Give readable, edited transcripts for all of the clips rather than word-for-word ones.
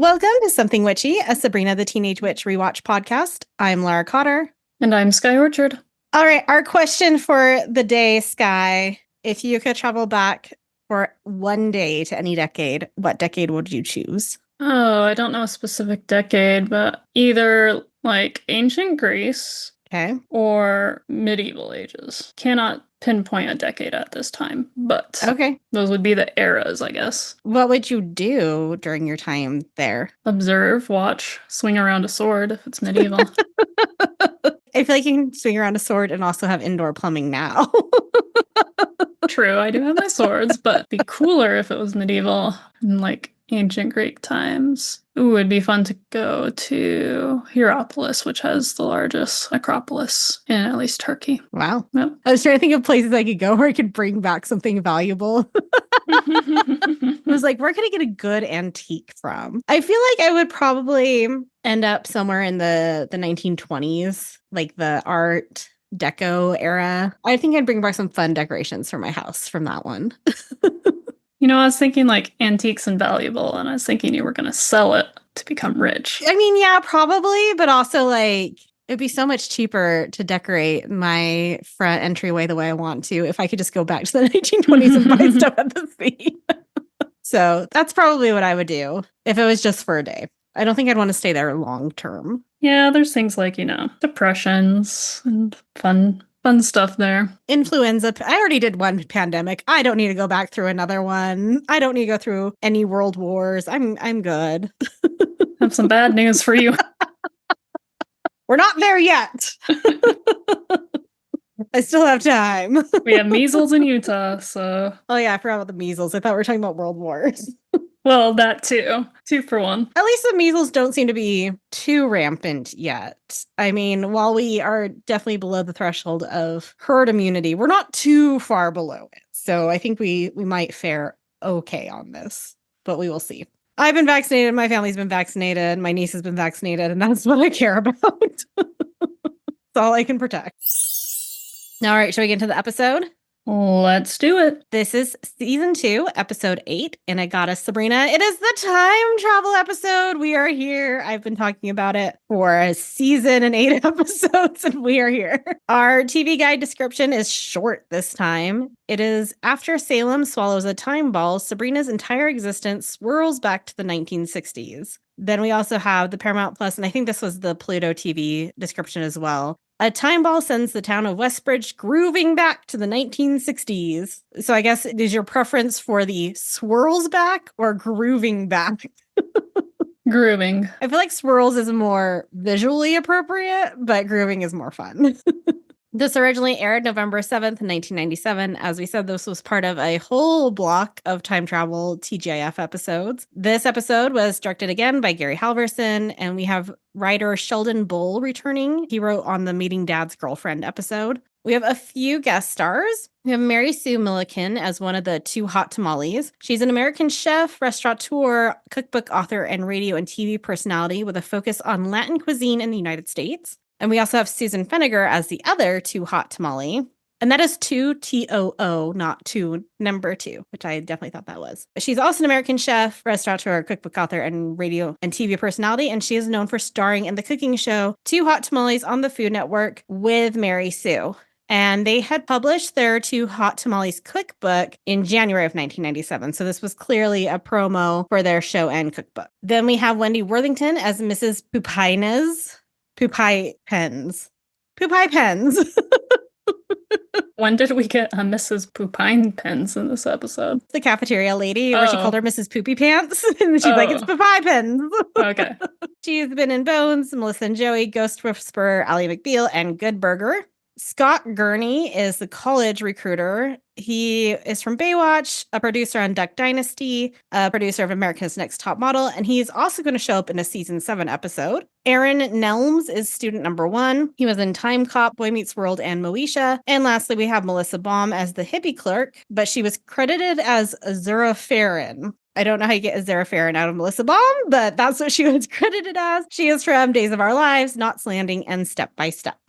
Welcome to Something Witchy, a Sabrina the Teenage Witch rewatch podcast. I'm Lara Cotter. And I'm Sky Orchard. All right, our question for the day, Sky. If you could travel back for one day to any decade, what decade would you choose? Oh, I don't know a specific decade, but either like ancient Greece or medieval ages. Cannot pinpoint a decade at this time, but those would be the eras, I guess. What would you do during your time there? Observe, watch, swing around a sword if it's medieval. I feel like you can swing around a sword and also have indoor plumbing now. True, I do have my swords, but it'd be cooler if it was medieval and like ancient Greek times. Ooh, it'd be fun to go to Hierapolis, which has the largest necropolis in at least Turkey. Wow. Yep. I was trying to think of places I could go where I could bring back something valuable. I was like, where could I get a good antique from? I feel like I would probably end up somewhere in the 1920s, like the Art Deco era. I think I'd bring back some fun decorations for my house from that one. You know, I was thinking like antiques and valuable, and I was thinking you were going to sell it to become rich. I mean, yeah, probably, but also like it'd be so much cheaper to decorate my front entryway the way I want to if I could just go back to the 1920s and buy stuff at the sea. So that's probably what I would do if it was just for a day. I don't think I'd want to stay there long term. Yeah, there's things like, you know, depressions and fun stuff there. Influenza. I already did one pandemic. I don't need to go back through another one. I don't need to go through any world wars. I'm good. I have some bad news for you. We're not there yet. I still have time. We have measles in Utah, so. Oh yeah, I forgot about the measles. I thought we were talking about world wars. Well, that too. 2 for 1. At least the measles don't seem to be too rampant yet. I mean, while we are definitely below the threshold of herd immunity, we're not too far below it. So I think we might fare okay on this, but we will see. I've been vaccinated. My family's been vaccinated. My niece has been vaccinated, and that's what I care about. That's all I can protect. All right, shall we get into the episode? Let's do it. This is season 2, episode 8, and I Gadda Sabrina. It is the time travel episode. We are here. I've been talking about it for a season and 8 episodes, and we are here. Our TV guide description is short this time. It is after Salem swallows a time ball, Sabrina's entire existence swirls back to the 1960s. Then we also have the Paramount Plus, and I think this was the Pluto TV description as well. A time ball sends the town of Westbridge grooving back to the 1960s. So I guess is your preference for the swirls back or grooving back? Grooving. I feel like swirls is more visually appropriate, but grooving is more fun. This originally aired November 7th, 1997. As we said, this was part of a whole block of time travel TGIF episodes. This episode was directed again by Gary Halverson, and we have writer Sheldon Bull returning. He wrote on the Meeting Dad's Girlfriend episode. We have a few guest stars. We have Mary Sue Milliken as one of the 2 hot tamales. She's an American chef, restaurateur, cookbook author, and radio and TV personality with a focus on Latin cuisine in the United States. And we also have Susan Feniger as the other 2 hot tamale. And that is 2 TOO, not 2 number 2, which I definitely thought that was. She's also an American chef, restaurateur, cookbook author, and radio and TV personality. And she is known for starring in the cooking show 2 Hot Tamales on the Food Network with Mary Sue. And they had published their 2 Hot Tamales cookbook in January of 1997. So this was clearly a promo for their show and cookbook. Then we have Wendy Worthington as Mrs. Pupines. Pupai Pens. When did we get a Mrs. Pupine Pens in this episode? The cafeteria lady, where she called her Mrs. Poopy Pants. And she's like, it's Pupai Pens. Okay. She's been in Bones, Melissa and Joey, Ghost Whisperer, Ally McBeal, and Good Burger. Scott Gurney is the college recruiter. He is from Baywatch, a producer on Duck Dynasty, a producer of America's Next Top Model, and he's also going to show up in a season 7 episode. Aaron Nelms is student number 1. He was in Time Cop, Boy Meets World, and Moesha. And lastly, we have Melissa Baum as the hippie clerk, but she was credited as Azura Farron. I don't know how you get Azura Farron out of Melissa Baum, but that's what she was credited as. She is from Days of Our Lives, Knots Landing, and Step by Step.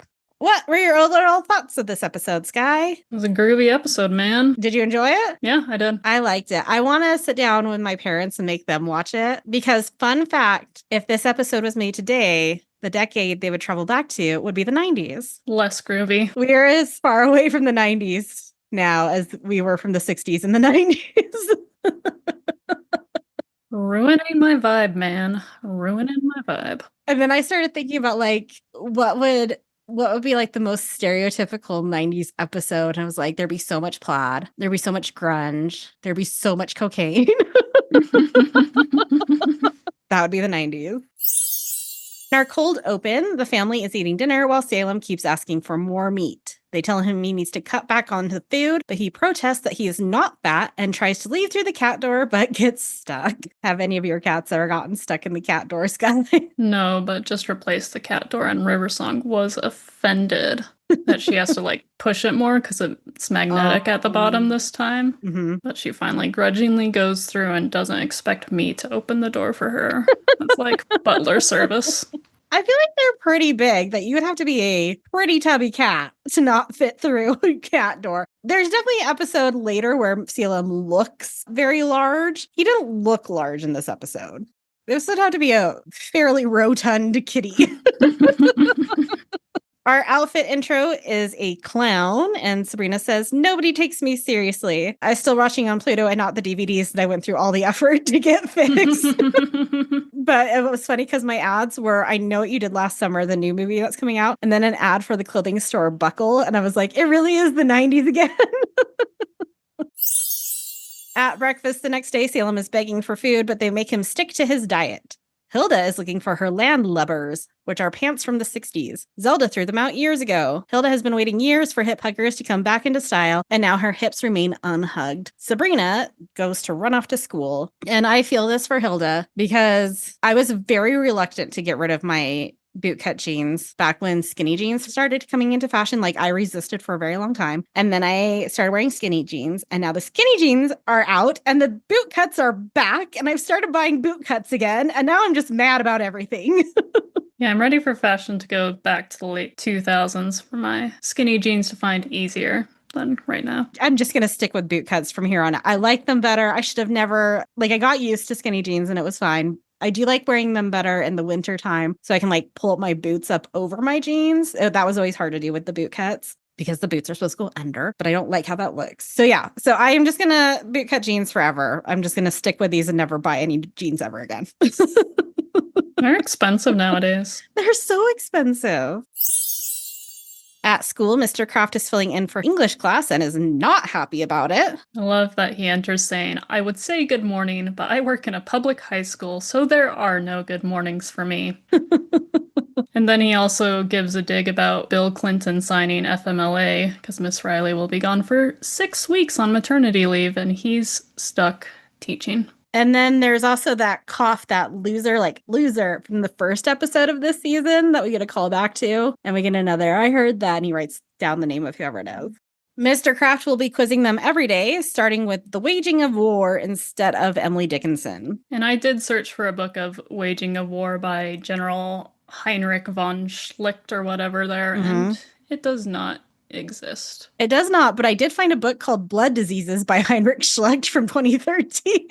What were your overall thoughts of this episode, Sky? It was a groovy episode, man. Did you enjoy it? Yeah, I did. I liked it. I want to sit down with my parents and make them watch it because, fun fact, if this episode was made today, the decade they would travel back to would be the 90s. Less groovy. We are as far away from the 90s now as we were from the 60s and the 90s. Ruining my vibe, man. Ruining my vibe. And then I started thinking about like what would be like the most stereotypical 90s episode? And I was like, there'd be so much plaid, there'd be so much grunge, there'd be so much cocaine. That would be the 90s. In our cold open, the family is eating dinner while Salem keeps asking for more meat. They tell him he needs to cut back on the food, but he protests that he is not fat and tries to leave through the cat door, but gets stuck. Have any of your cats ever gotten stuck in the cat door, Sky? No, but just replace the cat door, and Riversong was offended that she has to like push it more because it's magnetic at the bottom this time. Mm-hmm. But she finally grudgingly goes through and doesn't expect me to open the door for her. It's like butler service. I feel like they're pretty big, that you would have to be a pretty tubby cat to not fit through a cat door. There's definitely an episode later where Salem looks very large. He didn't look large in this episode. This would have to be a fairly rotund kitty. Our outfit intro is a clown, and Sabrina says, "Nobody takes me seriously. I'm still watching on Pluto and not the DVDs that I went through all the effort to get fixed." But it was funny because my ads were, "I Know What You Did Last Summer," the new movie that's coming out, and then an ad for the clothing store Buckle. And I was like, it really is the 90s again. At breakfast the next day, Salem is begging for food, but they make him stick to his diet. Hilda is looking for her landlubbers, which are pants from the 60s. Zelda threw them out years ago. Hilda has been waiting years for hip huggers to come back into style, and now her hips remain unhugged. Sabrina goes to run off to school, and I feel this for Hilda because I was very reluctant to get rid of my bootcut jeans back when skinny jeans started coming into fashion. Like, I resisted for a very long time. And then I started wearing skinny jeans, and now the skinny jeans are out and the boot cuts are back, and I've started buying boot cuts again. And now I'm just mad about everything. Yeah, I'm ready for fashion to go back to the late 2000s for my skinny jeans to find easier than right now. I'm just going to stick with boot cuts from here on out. I like them better. I should have never, like, I got used to skinny jeans and it was fine. I do like wearing them better in the winter time so I can like pull up my boots up over my jeans. That was always hard to do with the boot cuts because the boots are supposed to go under, but I don't like how that looks. So yeah, so I am just going to boot cut jeans forever. I'm just going to stick with these and never buy any jeans ever again. They're expensive nowadays. They're so expensive. At school, Mr. Kraft is filling in for English class and is not happy about it. I love that he enters saying, "I would say good morning, but I work in a public high school, so there are no good mornings for me." And then he also gives a dig about Bill Clinton signing FMLA because Miss Riley will be gone for 6 weeks on maternity leave and he's stuck teaching. And then there's also that cough, that loser from the first episode of this season that we get a call back to. And we get another, "I heard that," and he writes down the name of whoever it is. Mr. Kraft will be quizzing them every day, starting with The Waging of War instead of Emily Dickinson. And I did search for a book of Waging of War by General Heinrich von Schlicht or whatever there, and it does not exist. It does not, but I did find a book called Blood Diseases by Heinrich Schlicht from 2013.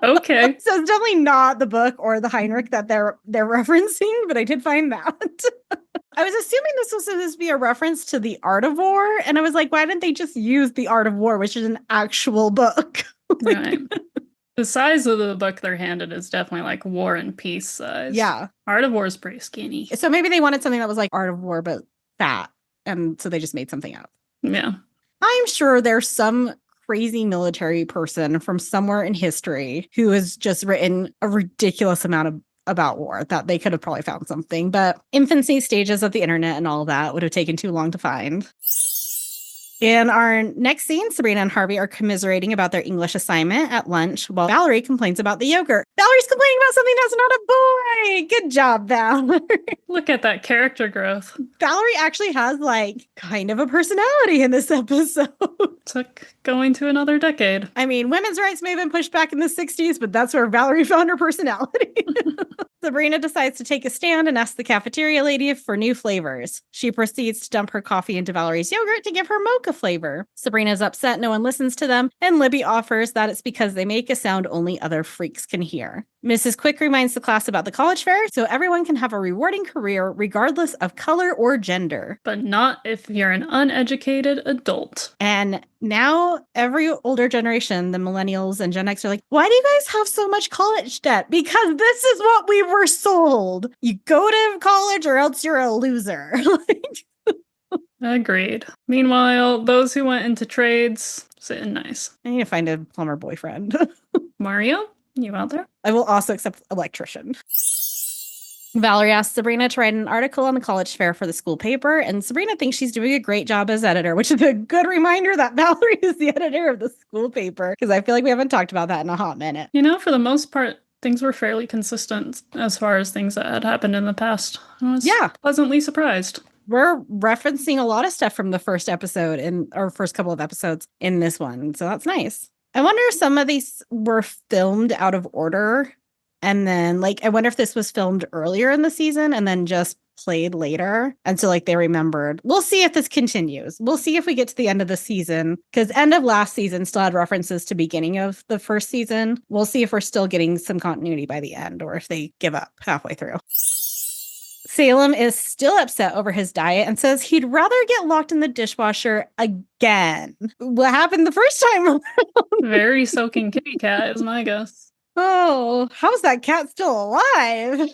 Okay. So it's definitely not the book or the Heinrich that they're referencing, but I did find that. I was assuming this was supposed to be a reference to The Art of War, and I was like, why didn't they just use The Art of War, which is an actual book? Right. The size of the book they're handed is definitely like War and Peace size. Yeah. Art of War is pretty skinny. So maybe they wanted something that was like Art of War, but fat. And so they just made something up. Yeah. I'm sure there's some crazy military person from somewhere in history who has just written a ridiculous amount about war that they could have probably found something. But infancy stages of the internet and all that would have taken too long to find. In our next scene, Sabrina and Harvey are commiserating about their English assignment at lunch while Valerie complains about the yogurt. Valerie's complaining about something that's not a boy. Good job, Valerie. Look at that character growth. Valerie actually has like kind of a personality in this episode. Took going to another decade. I mean, women's rights may have been pushed back in the 60s, but that's where Valerie found her personality. Sabrina decides to take a stand and asks the cafeteria lady for new flavors. She proceeds to dump her coffee into Valerie's yogurt to give her mocha flavor. Sabrina's upset no one listens to them, and Libby offers that it's because they make a sound only other freaks can hear. Mrs. Quick reminds the class about the college fair so everyone can have a rewarding career regardless of color or gender. But not if you're an uneducated adult. And now every older generation, the millennials and Gen X, are like, why do you guys have so much college debt? Because this is what we were sold. You go to college or else you're a loser. Agreed. Meanwhile, those who went into trades, sitting nice. I need to find a plumber boyfriend. Mario, you out there? I will also accept electrician. Valerie asks Sabrina to write an article on the college fair for the school paper, and Sabrina thinks she's doing a great job as editor, which is a good reminder that Valerie is the editor of the school paper, because I feel like we haven't talked about that in a hot minute. You know, for the most part, things were fairly consistent as far as things that had happened in the past. I was pleasantly surprised. We're referencing a lot of stuff from the first episode or first couple of episodes in this one, so that's nice. I wonder if some of these were filmed out of order. And then, I wonder if this was filmed earlier in the season and then just played later. And so, they remembered. We'll see if this continues. We'll see if we get to the end of the season. Because end of last season still had references to beginning of the first season. We'll see if we're still getting some continuity by the end or if they give up halfway through. Salem is still upset over his diet and says he'd rather get locked in the dishwasher again. What happened the first time around? Very soaking kitty cat is my guess. Oh, how's that cat still alive?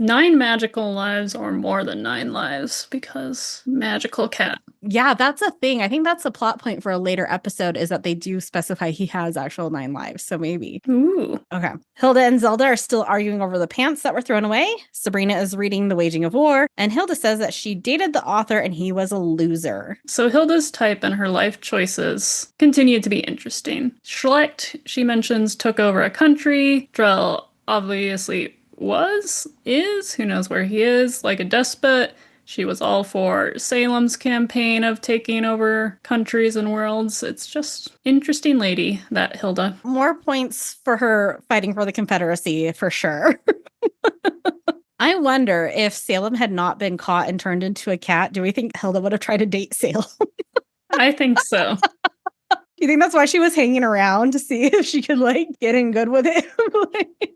9 magical lives or more than 9 lives because magical cat. Yeah, that's a thing. I think that's a plot point for a later episode is that they do specify he has actual 9 lives. So maybe. Ooh. Okay. Hilda and Zelda are still arguing over the pants that were thrown away. Sabrina is reading The Waging of War, and Hilda says that she dated the author and he was a loser. So Hilda's type and her life choices continue to be interesting. Schlecht, she mentions, took over a country. Drell obviously is, who knows where he is, like a despot. She was all for Salem's campaign of taking over countries and worlds. It's just interesting lady, that Hilda. More points for her fighting for the Confederacy, for sure. I wonder if Salem had not been caught and turned into a cat, do we think Hilda would have tried to date Salem? I think so. You think that's why she was hanging around to see if she could get in good with him?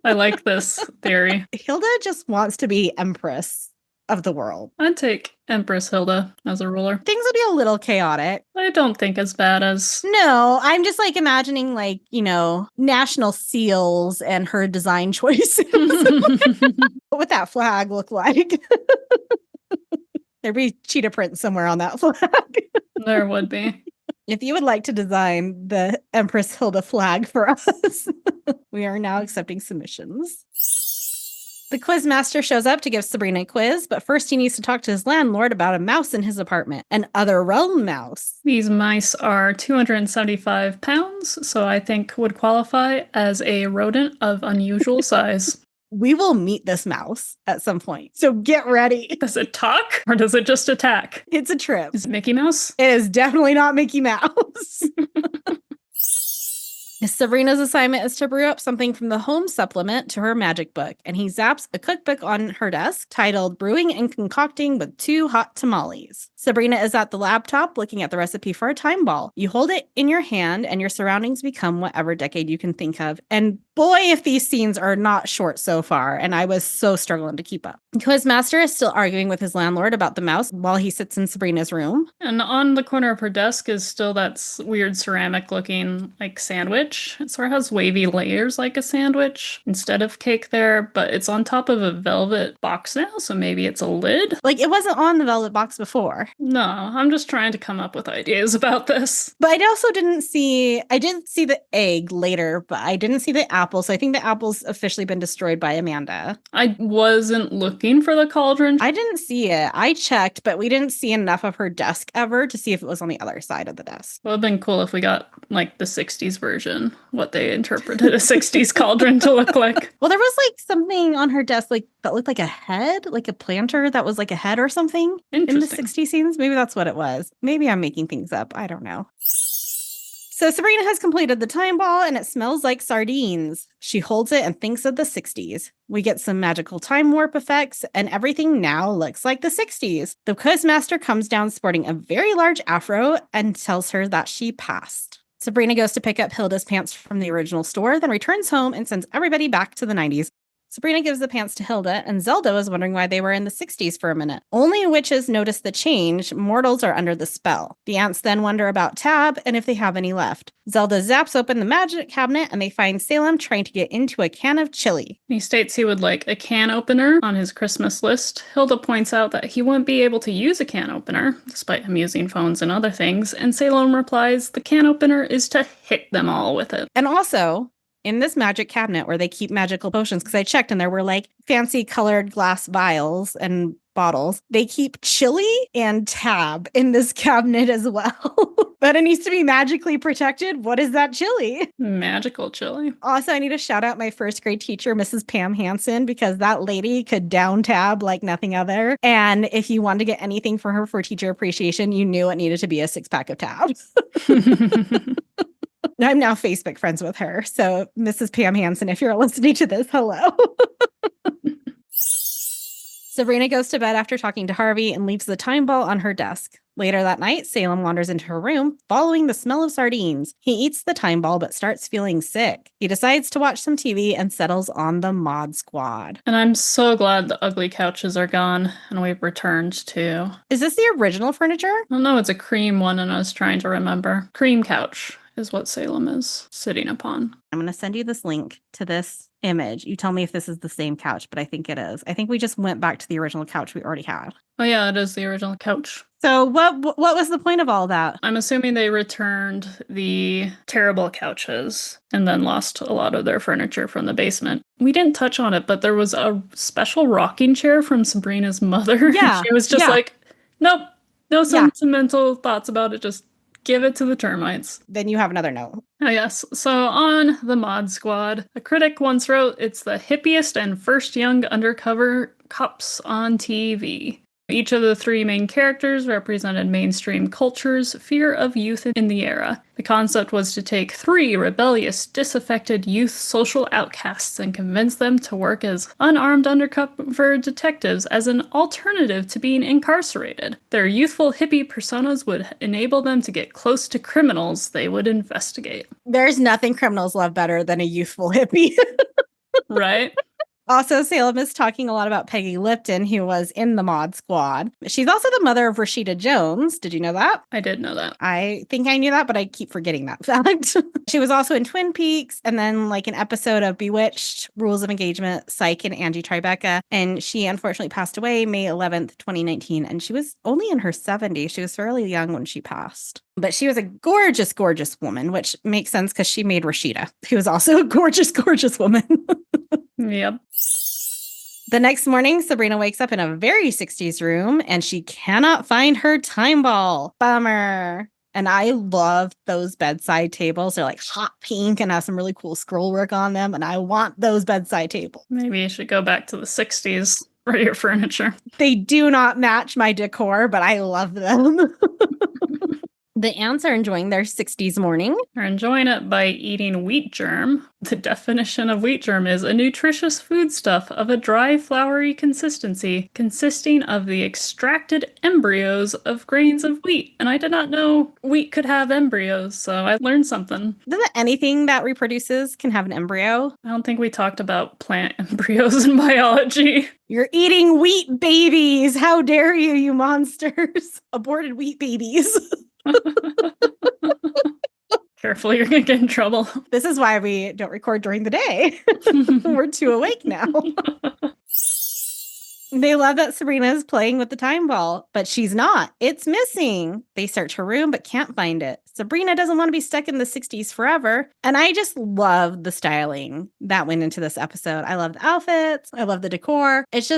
I like this theory. Hilda just wants to be empress of the world. I'd take Empress Hilda as a ruler. Things would be a little chaotic. I don't think as bad as... No, I'm just imagining national seals and her design choices. What would that flag look like? There'd be cheetah print somewhere on that flag. There would be. If you would like to design the Empress Hilda flag for us, we are now accepting submissions. The quizmaster shows up to give Sabrina a quiz, but first he needs to talk to his landlord about a mouse in his apartment, an other realm mouse. These mice are 275 pounds, so I think would qualify as a rodent of unusual size. We will meet this mouse at some point, so get ready. Does it talk or does it just attack? It's a trip. Is it Mickey Mouse? It is definitely not Mickey Mouse. Sabrina's assignment is to brew up something from the home supplement to her magic book, and he zaps a cookbook on her desk titled Brewing and Concocting with 2 Hot Tamales. Sabrina is at the laptop looking at the recipe for a time ball. You hold it in your hand and your surroundings become whatever decade you can think of. And boy, if these scenes are not short so far, and I was so struggling to keep up. Quizmaster is still arguing with his landlord about the mouse while he sits in Sabrina's room. And on the corner of her desk is still that weird ceramic looking sandwich. It sort of has wavy layers like a sandwich instead of cake there, but it's on top of a velvet box now, so maybe it's a lid? It wasn't on the velvet box before. No, I'm just trying to come up with ideas about this. But I also did see the egg later, but I didn't see the apple, so I think the apple's officially been destroyed by Amanda. I wasn't looking for the cauldron. I didn't see it. I checked, but we didn't see enough of her desk ever to see if it was on the other side of the desk. It would have been cool if we got the 60s version, what they interpreted a 60s cauldron to look like. Well, there was something on her desk that looked like a head, like a planter that was like a head or something in the 60s scenes. Maybe that's what it was. Maybe I'm making things up. I don't know. So Sabrina has completed the time ball and it smells like sardines. She holds it and thinks of the 60s. We get some magical time warp effects and everything now looks like the 60s. The quizmaster comes down sporting a very large afro and tells her that she passed. Sabrina goes to pick up Hilda's pants from the original store, then returns home and sends everybody back to the 90s. Sabrina gives the pants to Hilda, and Zelda was wondering why they were in the 60s for a minute. Only witches notice the change. Mortals are under the spell. The ants then wonder about Tab and if they have any left. Zelda zaps open the magic cabinet, and they find Salem trying to get into a can of chili. He states he would like a can opener on his Christmas list. Hilda points out that he wouldn't be able to use a can opener, despite him using phones and other things, and Salem replies the can opener is to hit them all with it. And also, in this magic cabinet where they keep magical potions, because I checked and there were like fancy colored glass vials and bottles, they keep chili and Tab in this cabinet as well. But it needs to be magically protected. What is that chili? Magical chili. Also, I need to shout out my first grade teacher, Mrs. Pam Hansen, because that lady could down Tab like nothing other. And if you wanted to get anything for her for teacher appreciation, you knew it needed to be a 6-pack of Tab. I'm now Facebook friends with her. So, Mrs. Pam Hansen, if you're listening to this, hello. Sabrina goes to bed after talking to Harvey and leaves the time ball on her desk. Later that night, Salem wanders into her room, following the smell of sardines. He eats the time ball but starts feeling sick. He decides to watch some TV and settles on the Mod Squad. And I'm so glad the ugly couches are gone and we've returned to... Is this the original furniture? I don't know, it's a cream one and I was trying to remember. Cream couch is what Salem is sitting upon. I'm going to send you this link to this image. You tell me if this is the same couch, but I think it is. I think we just went back to the original couch we already had. Oh yeah, it is the original couch. So what was the point of all that? I'm assuming they returned the terrible couches and then lost a lot of their furniture from the basement. We didn't touch on it, but there was a special rocking chair from Sabrina's mother. Yeah. She was just like, nope, no sentimental thoughts about it, just give it to the termites. Then you have another note. Oh, yes. So on the Mod Squad, a critic once wrote, it's the hippiest and first young undercover cops on TV. Each of the three main characters represented mainstream culture's fear of youth in the era. The concept was to take three rebellious, disaffected youth social outcasts and convince them to work as unarmed undercover detectives as an alternative to being incarcerated. Their youthful hippie personas would enable them to get close to criminals they would investigate. There's nothing criminals love better than a youthful hippie. Right? Also, Salem is talking a lot about Peggy Lipton, who was in the Mod Squad. She's also the mother of Rashida Jones. Did you know that? I did know that. I think I knew that, but I keep forgetting that fact. She was also in Twin Peaks and then like an episode of Bewitched, Rules of Engagement, Psych, and Angie Tribeca. And she unfortunately passed away May 11th, 2019. And she was only in her 70s. She was fairly young when she passed. But she was a gorgeous, gorgeous woman, which makes sense because she made Rashida, who was also a gorgeous, gorgeous woman. Yep. The next morning, Sabrina wakes up in a very 60s room and she cannot find her time ball. Bummer. And I love those bedside tables. They're like hot pink and have some really cool scroll work on them. And I want those bedside tables. Maybe you should go back to the 60s for your furniture. They do not match my decor, but I love them. The ants are enjoying their 60s morning. They're enjoying it by eating wheat germ. The definition of wheat germ is a nutritious foodstuff of a dry, floury consistency, consisting of the extracted embryos of grains of wheat. And I did not know wheat could have embryos, so I learned something. Doesn't anything that reproduces can have an embryo? I don't think we talked about plant embryos in biology. You're eating wheat babies! How dare you, you monsters! Aborted wheat babies. Careful, you're going to get in trouble. This is why we don't record during the day. We're too awake now. They love that Sabrina is playing with the time ball, but she's not. It's missing. They search her room, but can't find it. Sabrina doesn't want to be stuck in the 60s forever. And I just love the styling that went into this episode. I love the outfits. I love the decor. It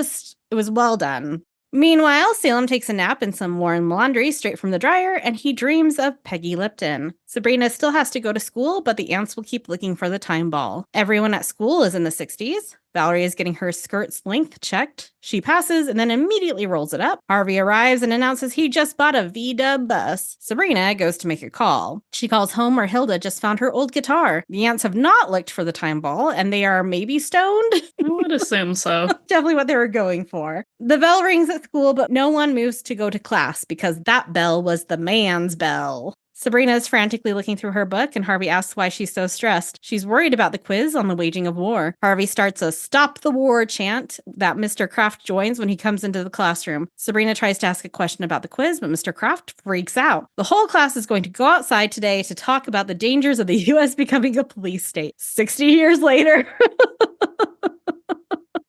was well done. Meanwhile, Salem takes a nap in some warm laundry straight from the dryer, and he dreams of Peggy Lipton. Sabrina still has to go to school, but the ants will keep looking for the time ball. Everyone at school is in the 60s. Valerie is getting her skirt's length checked. She passes and then immediately rolls it up. Harvey arrives and announces he just bought a VW bus. Sabrina goes to make a call. She calls home where Hilda just found her old guitar. The aunts have not looked for the time ball, and they are maybe stoned. I would assume so. Definitely what they were going for. The bell rings at school, but no one moves to go to class because that bell was the man's bell. Sabrina is frantically looking through her book, and Harvey asks why she's so stressed. She's worried about the quiz on the waging of war. Harvey starts a "Stop the War" chant that Mr. Kraft joins when he comes into the classroom. Sabrina tries to ask a question about the quiz, but Mr. Kraft freaks out. The whole class is going to go outside today to talk about the dangers of the U.S. becoming a police state. 60 years later.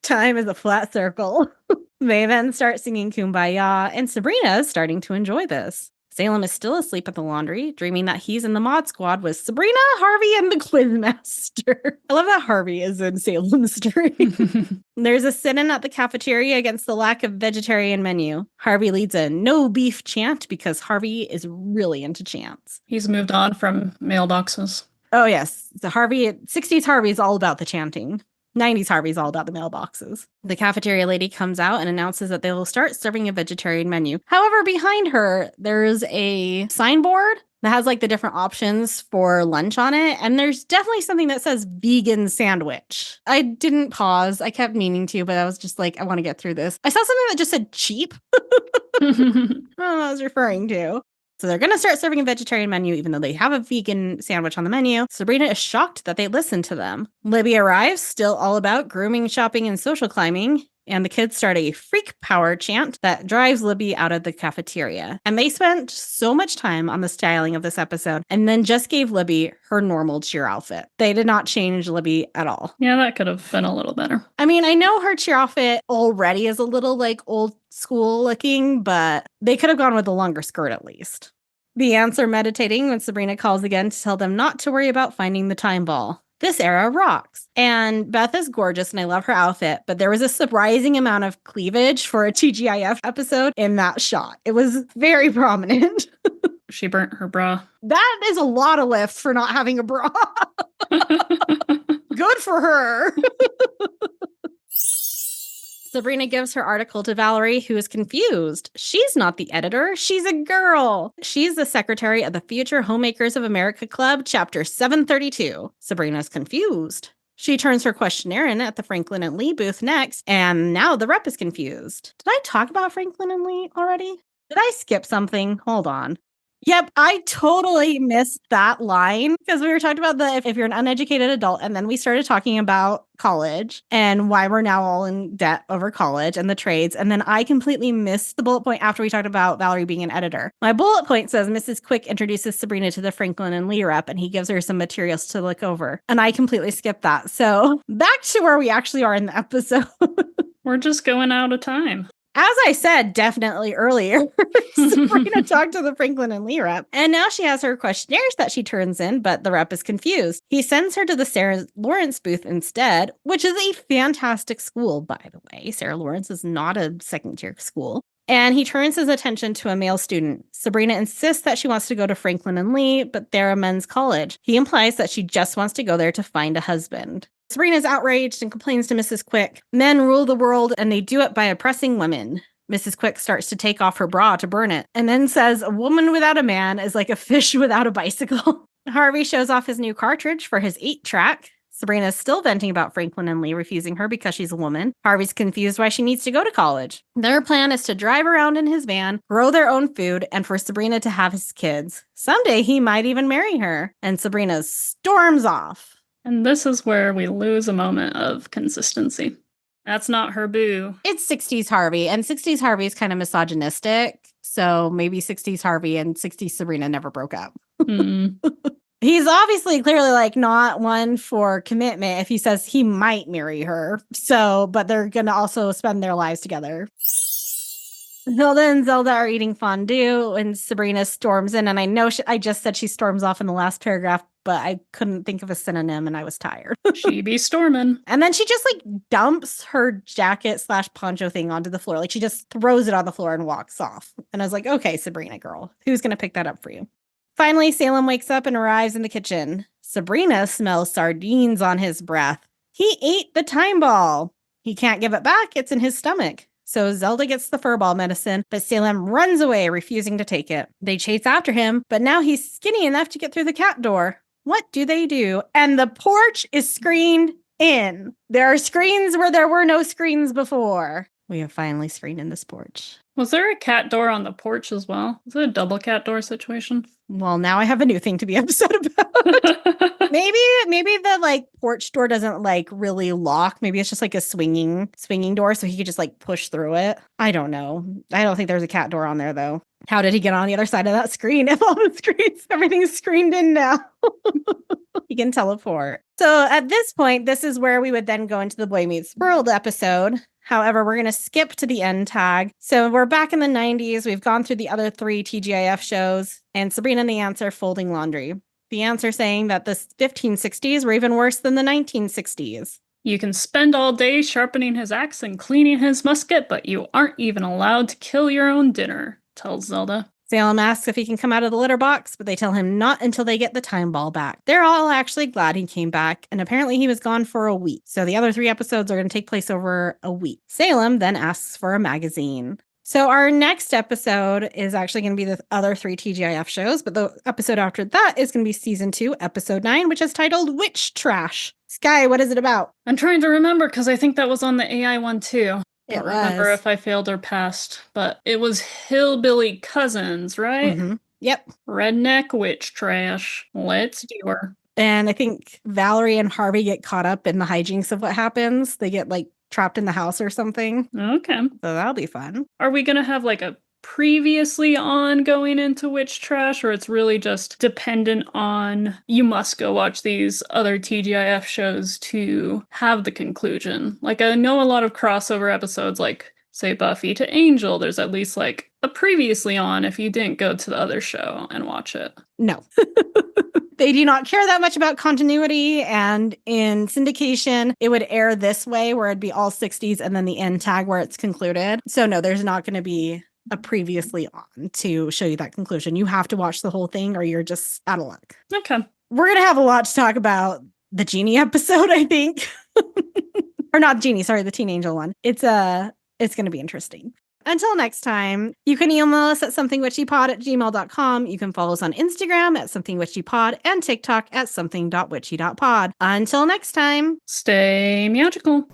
Time is a flat circle. They then start singing Kumbaya, and Sabrina is starting to enjoy this. Salem is still asleep at the laundry, dreaming that he's in the mod squad with Sabrina, Harvey, and the quizmaster. I love that Harvey is in Salem's dream. There's a sit-in at the cafeteria against the lack of vegetarian menu. Harvey leads a "no beef" chant because Harvey is really into chants. He's moved on from mailboxes. Oh, yes. The 60s Harvey is all about the chanting. 90s Harvey's all about the mailboxes. The cafeteria lady comes out and announces that they will start serving a vegetarian menu. However, behind her, there's a signboard that has like the different options for lunch on it. And there's definitely something that says vegan sandwich. I didn't pause. I kept meaning to, but I was just like, I want to get through this. I saw something that just said cheap. I don't know what I was referring to. So they're going to start serving a vegetarian menu, even though they have a vegan sandwich on the menu. Sabrina is shocked that they listen to them. Libby arrives, still all about grooming, shopping, and social climbing. And the kids start a freak power chant that drives Libby out of the cafeteria. And they spent so much time on the styling of this episode and then just gave Libby her normal cheer outfit. They did not change Libby at all. Yeah, that could have been a little better. I mean, I know her cheer outfit already is a little like old school looking, but they could have gone with a longer skirt at least. The aunts are meditating when Sabrina calls again to tell them not to worry about finding the time ball. This era rocks. And Beth is gorgeous and I love her outfit, but there was a surprising amount of cleavage for a TGIF episode in that shot. It was very prominent. She burnt her bra. That is a lot of lift for not having a bra. Good for her. Sabrina gives her article to Valerie, who is confused. She's not the editor. She's a girl. She's the secretary of the Future Homemakers of America Club, Chapter 732. Sabrina's confused. She turns her questionnaire in at the Franklin and Lee booth next, and now the rep is confused. Did I talk about Franklin and Lee already? Did I skip something? Hold on. Yep, I totally missed that line because we were talking about if you're an uneducated adult, and then we started talking about college and why we're now all in debt over college and the trades. And then I completely missed the bullet point after we talked about Valerie being an editor. My bullet point says Mrs. Quick introduces Sabrina to the Franklin and Lee rep, and he gives her some materials to look over. And I completely skipped that. So back to where we actually are in the episode. We're just going out of time. As I said, definitely earlier, Sabrina talked to the Franklin and Lee rep, and now she has her questionnaires that she turns in, but the rep is confused. He sends her to the Sarah Lawrence booth instead, which is a fantastic school, by the way. Sarah Lawrence is not a second-tier school. And he turns his attention to a male student. Sabrina insists that she wants to go to Franklin and Lee, but they're a men's college. He implies that she just wants to go there to find a husband. Sabrina's outraged and complains to Mrs. Quick. Men rule the world, and they do it by oppressing women. Mrs. Quick starts to take off her bra to burn it, and then says a woman without a man is like a fish without a bicycle. Harvey shows off his new cartridge for his 8-track. Sabrina is still venting about Franklin and Lee refusing her because she's a woman. Harvey's confused why she needs to go to college. Their plan is to drive around in his van, grow their own food, and for Sabrina to have his kids. Someday he might even marry her. And Sabrina storms off. And this is where we lose a moment of consistency. That's not her boo. It's 60s Harvey, and 60s Harvey is kind of misogynistic. So maybe 60s Harvey and 60s Sabrina never broke up. He's obviously clearly like not one for commitment if he says he might marry her. So, but they're going to also spend their lives together. Hilda and Zelda are eating fondue and Sabrina storms in. And I know I just said she storms off in the last paragraph, but I couldn't think of a synonym and I was tired. She be storming. And then she just like dumps her jacket / poncho thing onto the floor. Like she just throws it on the floor and walks off. And I was like, okay, Sabrina girl, who's going to pick that up for you? Finally, Salem wakes up and arrives in the kitchen. Sabrina smells sardines on his breath. He ate the time ball. He can't give it back. It's in his stomach. So Zelda gets the furball medicine, but Salem runs away, refusing to take it. They chase after him, but now he's skinny enough to get through the cat door. What do? And the porch is screened in. There are screens where there were no screens before. We have finally screened in this porch. Was there a cat door on the porch as well? Was it a double cat door situation? Well, now I have a new thing to be upset about. maybe the like porch door doesn't like really lock. Maybe it's just like a swinging door, so he could just like push through it. I don't know. I don't think there's a cat door on there though. How did he get on the other side of that screen? If all the screens, everything's screened in now. He can teleport. So at this point, this is where we would then go into the Boy Meets World episode. However, we're going to skip to the end tag. So we're back in the 90s. We've gone through the other 3 TGIF shows, and Sabrina and the Ants are folding laundry. The Ants are saying that the 1560s were even worse than the 1960s. You can spend all day sharpening his axe and cleaning his musket, but you aren't even allowed to kill your own dinner, tells Zelda. Salem asks if he can come out of the litter box, but they tell him not until they get the time ball back. They're all actually glad he came back, and apparently he was gone for a week. So the other 3 episodes are going to take place over a week. Salem then asks for a magazine. So our next episode is actually going to be the other 3 TGIF shows, but the episode after that is going to be season 2, episode 9, which is titled Witch Trash. Sky, what is it about? I'm trying to remember because I think that was on the AI one too. I It don't remember if I failed or passed, but it was Hillbilly Cousins, right? Mm-hmm. Yep. Redneck witch trash. Let's do her. And I think Valerie and Harvey get caught up in the hijinks of what happens. They get like trapped in the house or something. Okay. So that'll be fun. Are we going to have like a previously on going into witch trash, or it's really just dependent on you must go watch these other TGIF shows to have the conclusion? Like I know a lot of crossover episodes, like say Buffy to Angel, there's at least like a previously on if you didn't go to the other show and watch it. No. They do not care that much about continuity, and in syndication, it would air this way where it'd be all 60s and then the end tag where it's concluded. So no, there's not going to be a previously on to show you that conclusion. You have to watch the whole thing or you're just out of luck. Okay. We're going to have a lot to talk about the Genie episode, I think. Or not Genie, sorry, the Teen Angel one. It's going to be interesting. Until next time, you can email us at somethingwitchypod@gmail.com. You can follow us on Instagram at somethingwitchypod and TikTok at something.witchy.pod. Until next time, Stay magical.